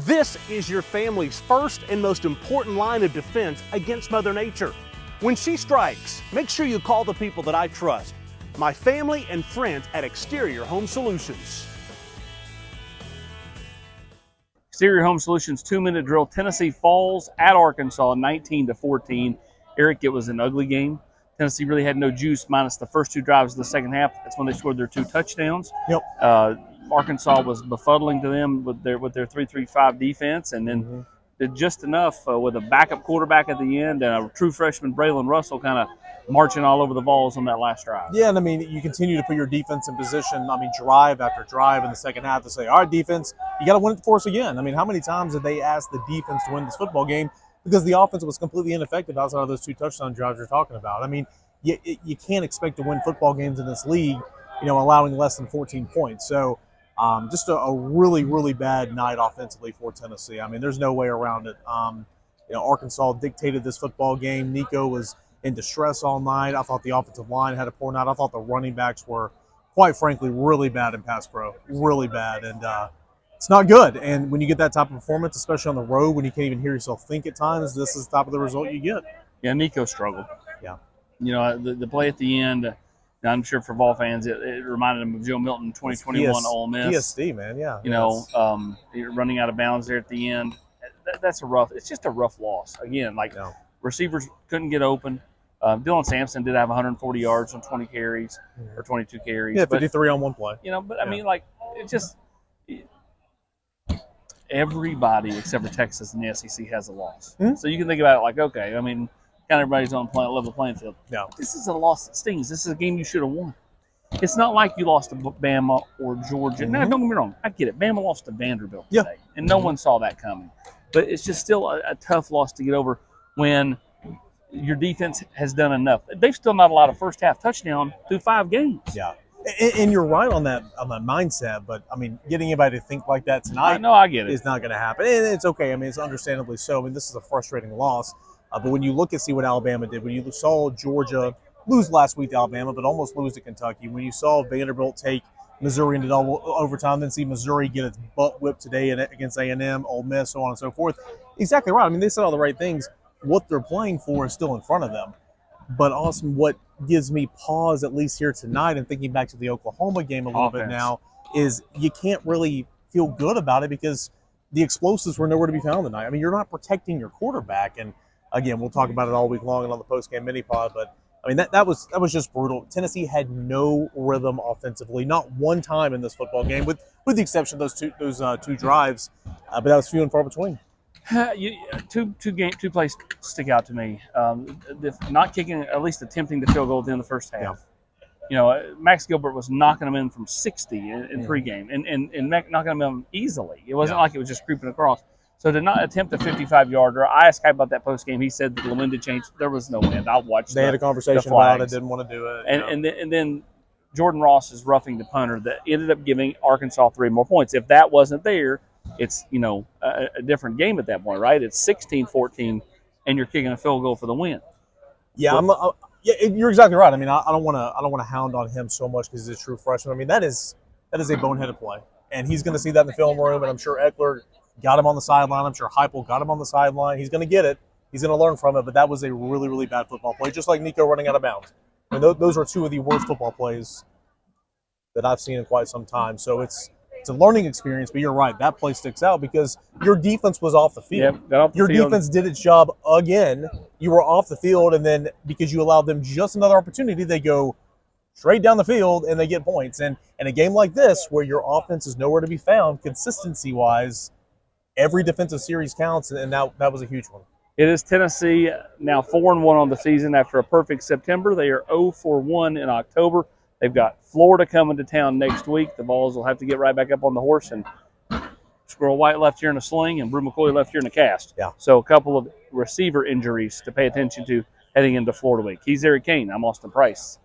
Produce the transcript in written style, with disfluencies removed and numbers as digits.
This is your family's first and most important line of defense against Mother Nature. When she strikes, make sure you call the people that I trust, my family and friends at Exterior Home Solutions. Exterior Home Solutions 2-minute drill. Tennessee falls at Arkansas 19-14. Eric, it was an ugly game. Tennessee really had no juice minus the first two drives of the second half. That's when they scored their 2 touchdowns. Yep. Arkansas was befuddling to them with their 3-3-5 defense, and then did just enough with a backup quarterback at the end and a true freshman, Braylon Russell, kind of marching all over the Vols on that last drive. Yeah, and I mean, you continue to put your defense in position, drive after drive in the second half to say, all right, defense, you got to win it for us again. I mean, how many times did they ask the defense to win this football game because the offense was completely ineffective outside of those 2 touchdown drives you're talking about? I mean, you can't expect to win football games in this league, allowing less than 14 points. So just a really, really bad night offensively for Tennessee. I mean, there's no way around it. Arkansas dictated this football game. Nico was in distress all night. I thought the offensive line had a poor night. I thought the running backs were, quite frankly, really bad in pass pro, really bad. And it's not good. And when you get that type of performance, especially on the road, when you can't even hear yourself think at times, this is the type of the result you get. Yeah, Nico struggled. Yeah. The play at the end, I'm sure for Vol fans, it reminded him of Joe Milton 2021 Ole Miss. PSD, man, yeah. Running out of bounds there at the end. It's just a rough loss. Again, receivers couldn't get open. Dylan Sampson did have 140 yards on 20 carries or 22 carries. Yeah, 53 on one play. I mean, it's just everybody except for Texas and the SEC has a loss. Mm-hmm. So you can think about it kind of everybody's on level playing field. Yeah. This is a loss that stings. This is a game you should have won. It's not like you lost to Bama or Georgia. Mm-hmm. No, don't get me wrong. I get it. Bama lost to Vanderbilt today, and no one saw that coming. But it's just still a tough loss to get over when your defense has done enough. They've still not allowed a first-half touchdown through 5 games. Yeah. And you're right on that mindset, but, getting anybody to think like that tonight I get it. is not going to happen. And it's okay. It's understandably so. This is a frustrating loss. But when you look and see what Alabama did, when you saw Georgia lose last week to Alabama, but almost lose to Kentucky, when you saw Vanderbilt take Missouri into double overtime, then see Missouri get its butt whipped today against A&M, Ole Miss, so on and so forth. Exactly right. They said all the right things. What they're playing for is still in front of them. But awesome, what gives me pause, at least here tonight, and thinking back to the Oklahoma game a little bit now, is you can't really feel good about it because the explosives were nowhere to be found tonight. You're not protecting your quarterback. And again, we'll talk about it all week long and on the post-game mini-pod, but that was just brutal. Tennessee had no rhythm offensively, not one time in this football game, with the exception of those two drives, but that was few and far between. Two plays stick out to me. Not kicking, at least attempting the field goal at the end of the first half. Yeah. Max Gilbert was knocking them in from 60 in pregame, and knocking them in easily. It wasn't like it was just creeping across. So to not attempt a 55-yarder, I asked Kai about that post game. He said that the wind had changed. There was no wind. I watched. They had a conversation about it. Didn't want to do it. And then Jordan Ross is roughing the punter that ended up giving Arkansas 3 more points. If that wasn't there, it's a different game at that point, right? It's 16-14, and you're kicking a field goal for the win. Yeah, you're exactly right. I don't want to hound on him so much because he's a true freshman. That is a boneheaded play, and he's going to see that in the film room. And I'm sure Eckler got him on the sideline. I'm sure Heupel got him on the sideline. He's going to get it. He's going to learn from it. But that was a really, really bad football play, just like Nico running out of bounds. Those are 2 of the worst football plays that I've seen in quite some time. So it's a learning experience. But you're right, that play sticks out because your defense was off the field. Your defense did its job again. You were off the field, and then because you allowed them just another opportunity, they go straight down the field and they get points. And in a game like this, where your offense is nowhere to be found, consistency-wise, every defensive series counts, and that was a huge one. It is Tennessee now 4-1 on the season after a perfect September. They are 0-1 in October. They've got Florida coming to town next week. The Vols will have to get right back up on the horse, and Squirrel White left here in a sling and Brew McCoy left here in a cast. Yeah. So a couple of receiver injuries to pay attention to heading into Florida week. He's Eric Kane. I'm Austin Price.